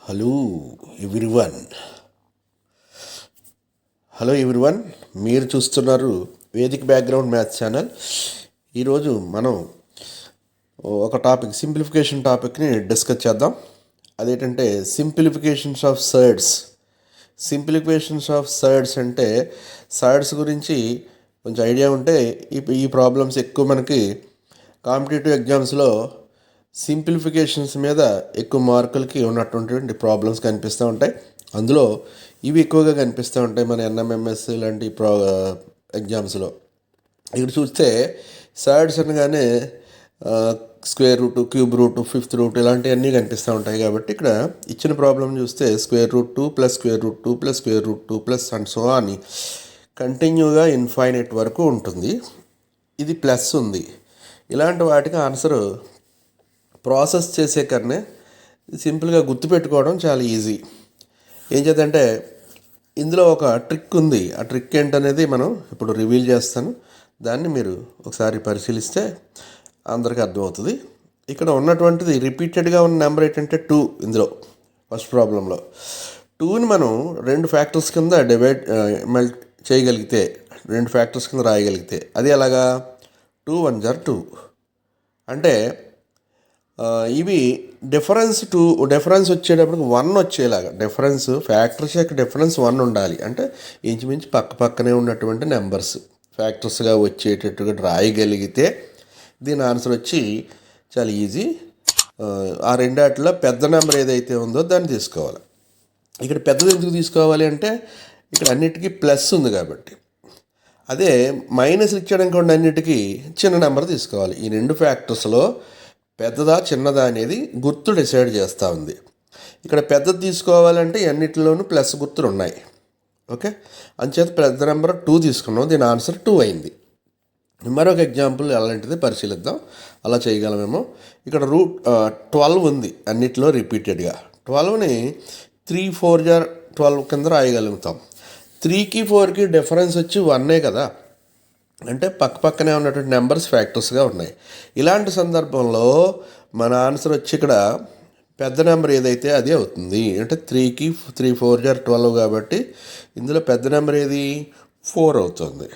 Hello everyone hello everyone మీరు చూస్తున్నారు Vedic background maths channel. ఈరోజు మనం ఒక టాపిక్ సింప్లిఫికేషన్ టాపిక్ని డిస్కస్ చేద్దాం. అదేంటంటే simplifications of surds. Simplifications of surds అంటే సర్డ్స్ గురించి కొంచెం ఐడియా ఉంటే ఈ ప్రాబ్లమ్స్ ఎక్కువ మనకి కాంపిటేటివ్ ఎగ్జామ్స్లో సింప్లిఫికేషన్స్ మీద ఎక్కువ మార్కులకి ఉన్నటువంటి ప్రాబ్లమ్స్ కనిపిస్తూ ఉంటాయి. అందులో ఇవి ఎక్కువగా కనిపిస్తూ ఉంటాయి మన ఎన్ఎంఎంఎస్ లాంటి ఎగ్జామ్స్లో. ఇక్కడ చూస్తే సర్డ్స్ అనగానే square root, cube root, fifth root ఇలాంటివన్నీ కనిపిస్తూ ఉంటాయి. కాబట్టి ఇక్కడ ఇచ్చిన ప్రాబ్లం చూస్తే square root 2 plus square root 2 plus square root 2 plus and so అని కంటిన్యూగా ఇన్ఫైనైట్ వరకు ఉంటుంది. ఇది ప్లస్ ఉంది. ఇలాంటి వాటికి ఆన్సర్ ప్రాసెస్ చేసే కన్నా సింపుల్గా గుర్తుపెట్టుకోవడం చాలా ఈజీ. ఏం చేద్దంటే ఇందులో ఒక ట్రిక్ ఉంది. ఆ ట్రిక్ ఏంటనేది మనం ఇప్పుడు రివీల్ చేస్తాను. దాన్ని మీరు ఒకసారి పరిశీలిస్తే అందరికీ అర్థమవుతుంది. ఇక్కడ ఉన్నటువంటిది రిపీటెడ్గా ఉన్న నెంబర్ ఏంటంటే 2. ఇందులో ఫస్ట్ ప్రాబ్లంలో 2ని మనం 2 ఫ్యాక్టర్స్ కింద మల్టీ చేయగలిగితే, 2 ఫ్యాక్టర్స్ కింద రాయగలిగితే అది ఎలాగా 2 1 = 2 అంటే ఇవి డిఫరెన్స్ వచ్చేటప్పటికి 1 వచ్చేలాగా ఫ్యాక్టర్స్ యొక్క డిఫరెన్స్ 1 ఉండాలి. అంటే ఇంచుమించు పక్కనే ఉన్నటువంటి నెంబర్స్ ఫ్యాక్టర్స్గా వచ్చేటట్టుగా రాయగలిగితే దీని ఆన్సర్ వచ్చి చాలా ఈజీ. ఆ రెండాటిలో పెద్ద నెంబర్ ఏదైతే ఉందో దాన్ని తీసుకోవాలి. ఇక్కడ పెద్దది ఎందుకు తీసుకోవాలి అంటే ఇక్కడ అన్నిటికీ ప్లస్ ఉంది కాబట్టి. అదే మైనస్ ఇచ్చడానికి అన్నిటికీ చిన్న నెంబర్ తీసుకోవాలి. ఈ 2 ఫ్యాక్టర్స్లో పెద్దదా చిన్నదా అనేది గుర్తు డిసైడ్ చేస్తూ ఉంది. ఇక్కడ పెద్దది తీసుకోవాలంటే అన్నిటిలోనూ ప్లస్ గుర్తులు ఉన్నాయి. ఓకే, అంచేత పెద్ద నెంబర్ 2 తీసుకున్నాం. దీని ఆన్సర్ 2 అయింది. మరొక ఎగ్జాంపుల్ అలాంటిది పరిశీలిద్దాం. అలా చేయగలమేమో. ఇక్కడ రూట్ 12 ఉంది అన్నిటిలో రిపీటెడ్గా. 12ని 3 4 = 12 కింద రాయగలుగుతాం. 3కి 4కి డిఫరెన్స్ వచ్చి 1 కదా, అంటే పక్కనే ఉన్నటువంటి నెంబర్స్ ఫ్యాక్టర్స్గా ఉన్నాయి. ఇలాంటి సందర్భంలో మన ఆన్సర్ వచ్చి ఇక్కడ పెద్ద నెంబర్ ఏదైతే అదే అవుతుంది. అంటే 3 4 = 12 కాబట్టి ఇందులో పెద్ద నెంబర్ ఏది 4 అవుతుంది.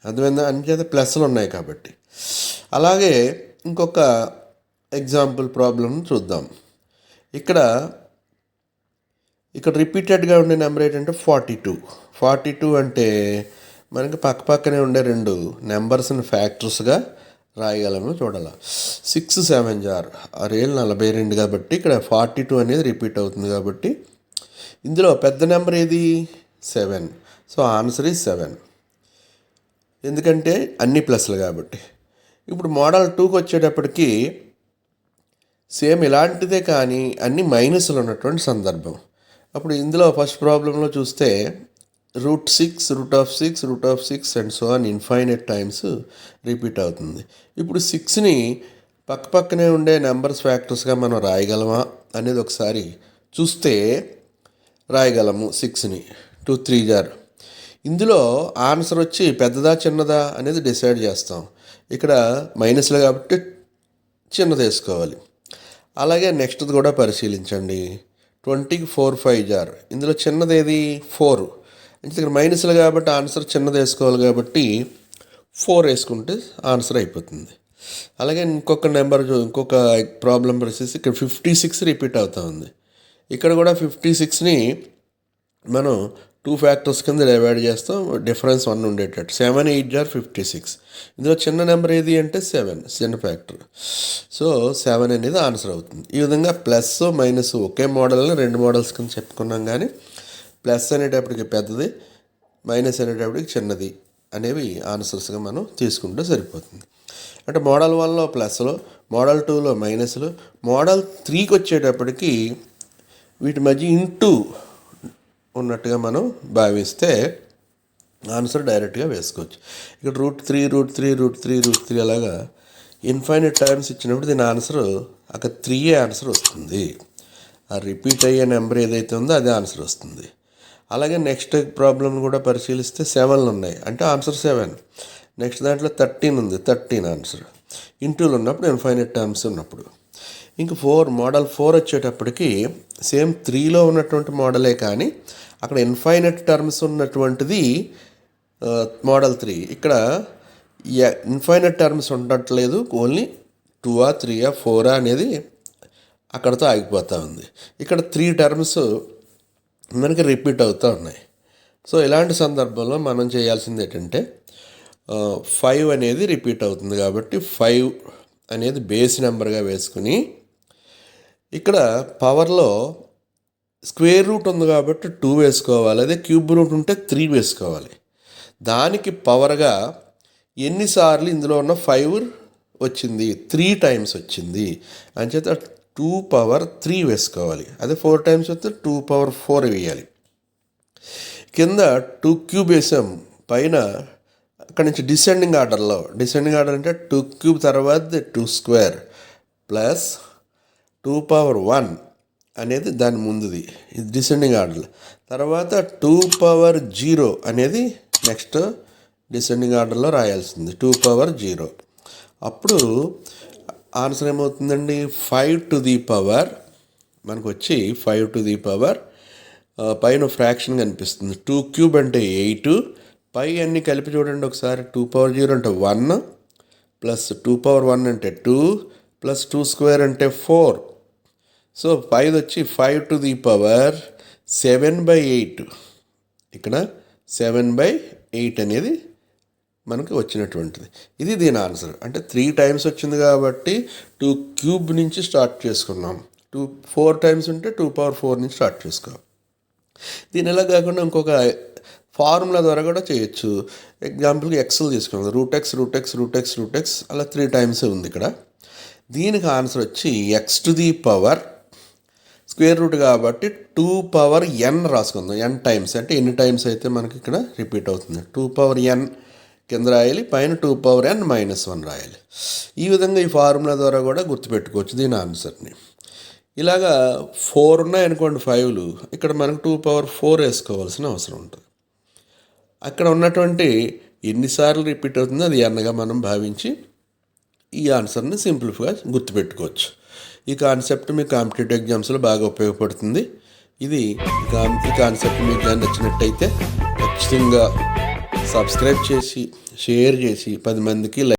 అర్థమైందా? అంచేత ప్లస్లు ఉన్నాయి కాబట్టి. అలాగే ఇంకొక ఎగ్జాంపుల్ ప్రాబ్లం చూద్దాం. ఇక్కడ రిపీటెడ్గా ఉండే నెంబర్ ఏంటంటే 42 అంటే మనకి పక్కనే ఉండే 2 నెంబర్స్ని ఫ్యాక్టర్స్గా రాయగలము. చూడాలి. 6 7 = 42 కాబట్టి ఇక్కడ 42 అనేది రిపీట్ అవుతుంది. కాబట్టి ఇందులో పెద్ద నెంబర్ ఏది 7. So answer is 7. ఎందుకంటే అన్ని ప్లస్లు కాబట్టి. ఇప్పుడు మోడల్ 2కి వచ్చేటప్పటికి సేమ్ ఇలాంటిదే కానీ అన్ని మైనస్లు ఉన్నటువంటి సందర్భం. అప్పుడు ఇందులో ఫస్ట్ ప్రాబ్లంలో చూస్తే √6 and so on infinite times repeat అవుతుంది. ఇప్పుడు 6ని పక్కనే ఉండే నెంబర్స్ ఫ్యాక్టర్స్గా మనం రాయగలమా అనేది ఒకసారి చూస్తే రాయగలము. 6ని 2 3 ఇందులో ఆన్సర్ వచ్చి పెద్దదా చిన్నదా అనేది డిసైడ్ చేస్తాం. ఇక్కడ మైనస్లు కాబట్టి చిన్నది వేసుకోవాలి. అలాగే నెక్స్ట్ది కూడా పరిశీలించండి. 20కి 4 5 ఇందులో చిన్నది ఏది 4. అంటే ఇక్కడ మైనస్లు కాబట్టి ఆన్సర్ చిన్నది వేసుకోవాలి. కాబట్టి 4 వేసుకుంటే ఆన్సర్ అయిపోతుంది. అలాగే ఇంకొక ప్రాబ్లం వచ్చేసి ఇక్కడ 56 రిపీట్ అవుతూ ఉంది. ఇక్కడ కూడా 56ని మనం 2 ఫ్యాక్టర్స్ కింద డివైడ్ చేస్తాం. డిఫరెన్స్ 1 ఉండేటట్టు. 7 8 = 56. ఇందులో చిన్న నెంబర్ ఏది అంటే 7, చిన్న ఫ్యాక్టర్. సో 7 అనేది ఆన్సర్ అవుతుంది. ఈ విధంగా ప్లస్ మైనస్ ఒకే మోడల్ని 2 మోడల్స్ కింద చెప్పుకున్నాం. కానీ ప్లస్ అనేటప్పటికి పెద్దది, మైనస్ అనేటప్పటికి చిన్నది అనేవి ఆన్సర్స్గా మనం తీసుకుంటే సరిపోతుంది. అంటే మోడల్ 1లో ప్లస్లు, మోడల్ 2లో మైనస్లు, మోడల్ 3కి వచ్చేటప్పటికి వీటి మధ్య ఇంటూ ఉన్నట్టుగా మనం భావిస్తే ఆన్సర్ డైరెక్ట్గా వేసుకోవచ్చు. ఇక్కడ √3 అలాగా ఇన్ఫైనైట్ టైమ్స్ ఇచ్చినప్పుడు దీని ఆన్సర్ అక్కడ 3 ఆన్సర్ వస్తుంది. ఆ రిపీట్ అయ్యే నెంబర్ ఏదైతే ఉందో అదే ఆన్సర్ వస్తుంది. అలాగే నెక్స్ట్ ప్రాబ్లం కూడా పరిశీలిస్తే 7 ఉన్నాయి అంటే ఆన్సర్ 7. నెక్స్ట్ దాంట్లో 13 ఉంది, 13 ఆన్సర్. ఇంటూలు ఉన్నప్పుడు ఇన్ఫైనైట్ టర్మ్స్ ఉన్నప్పుడు. ఇంక మోడల్ 4 వచ్చేటప్పటికి సేమ్ 3లో ఉన్నటువంటి మోడలే, కానీ అక్కడ ఇన్ఫైనైట్ టర్మ్స్ ఉన్నటువంటిది మోడల్ 3. ఇక్కడ ఇన్ఫైనైట్ టర్మ్స్ ఉండట్లేదు, ఓన్లీ 2 3 4 అనేది అక్కడతో ఆగిపోతూ ఉంది. ఇక్కడ 3 టర్మ్స్ మనకి రిపీట్ అవుతూ ఉన్నాయి. సో ఇలాంటి సందర్భంలో మనం చేయాల్సింది ఏంటంటే 5 అనేది రిపీట్ అవుతుంది కాబట్టి 5 అనేది బేస్ నెంబర్గా వేసుకుని, ఇక్కడ పవర్లో స్క్వేర్ రూట్ ఉంది కాబట్టి 2 వేసుకోవాలి, అదే క్యూబ్ రూట్ ఉంటే 3 వేసుకోవాలి. దానికి పవర్గా ఎన్నిసార్లు ఇందులో ఉన్న 5 వచ్చింది, 3 టైమ్స్ వచ్చింది అంచేత 2 పవర్ 3 వేసుకోవాలి. అదే 4 టైమ్స్ వస్తే 2 పవర్ 4 వేయాలి. కింద 2 క్యూబ్ వేసాం, పైన అక్కడి నుంచి డిసెండింగ్ ఆర్డర్ అంటే 2 క్యూబ్ తర్వాత 2 స్క్వేర్ ప్లస్ 2 పవర్ 1 అనేది దాని ముందుది, ఇది డిసెండింగ్ ఆర్డర్. తర్వాత 2 పవర్ 0 అనేది నెక్స్ట్ డిసెండింగ్ ఆర్డర్లో రాయాల్సింది, 2 పవర్ 0. అప్పుడు ఆన్సర్ ఏమవుతుందండి, 5 టు ది పవర్ మనకు వచ్చి 5 టు ది పవర్ పైన ఫ్రాక్షన్ కనిపిస్తుంది. 2 క్యూబ్ అంటే 8, పై అన్నీ కలిపి చూడండి ఒకసారి. 2 పవర్ 0 అంటే 1 ప్లస్ 2 పవర్ 1 అంటే 2 ప్లస్ 2 స్క్వేర్ అంటే 4. సో 5 వచ్చి 5 టు ది పవర్ 7/8. ఇక్కడ 7/8 అనేది మనకు వచ్చినటువంటిది. ఇది దీని ఆన్సర్. అంటే 3 టైమ్స్ వచ్చింది కాబట్టి 2 క్యూబ్ నుంచి స్టార్ట్ చేసుకున్నాం. 4 టైమ్స్ ఉంటే 2 పవర్ 4 నుంచి స్టార్ట్ చేసుకోవాలి. దీని ఎలా కాకుండా ఇంకొక ఫార్ములా ద్వారా కూడా చేయొచ్చు. ఎగ్జాంపుల్కి ఎక్స్లు తీసుకున్నాం, రూట్ ఎక్స్ అలా 3 టైమ్స్ ఉంది ఇక్కడ. దీనికి ఆన్సర్ వచ్చి X to the power square root కాబట్టి 2 పవర్ ఎన్ రాసుకుందాం. ఎన్ టైమ్స్ అంటే ఎన్ని టైమ్స్ అయితే మనకి ఇక్కడ రిపీట్ అవుతుంది. 2 పవర్ ఎన్ కింద రాయాలి, పైన 2 పవర్ n -1 రాయాలి. ఈ విధంగా ఈ ఫార్ములా ద్వారా కూడా గుర్తుపెట్టుకోవచ్చు దీని ఆన్సర్ని. ఇలాగా 4 ఉన్నాయనుకోండి 5లు, ఇక్కడ మనకు 2 పవర్ 4 వేసుకోవాల్సిన అవసరం ఉంటుంది. అక్కడ ఉన్నటువంటి ఎన్నిసార్లు రిపీట్ అవుతుందో అది ఎన్నగా మనం భావించి ఈ ఆన్సర్ని సింప్లిఫైగా గుర్తుపెట్టుకోవచ్చు. ఈ కాన్సెప్ట్ మీకు కాంపిటేటివ్ ఎగ్జామ్స్లో బాగా ఉపయోగపడుతుంది. ఈ కాన్సెప్ట్ మీకు నచ్చినట్టయితే ఖచ్చితంగా సబ్స్క్రైబ్ చేసి, షేర్ చేసి 10 మందికి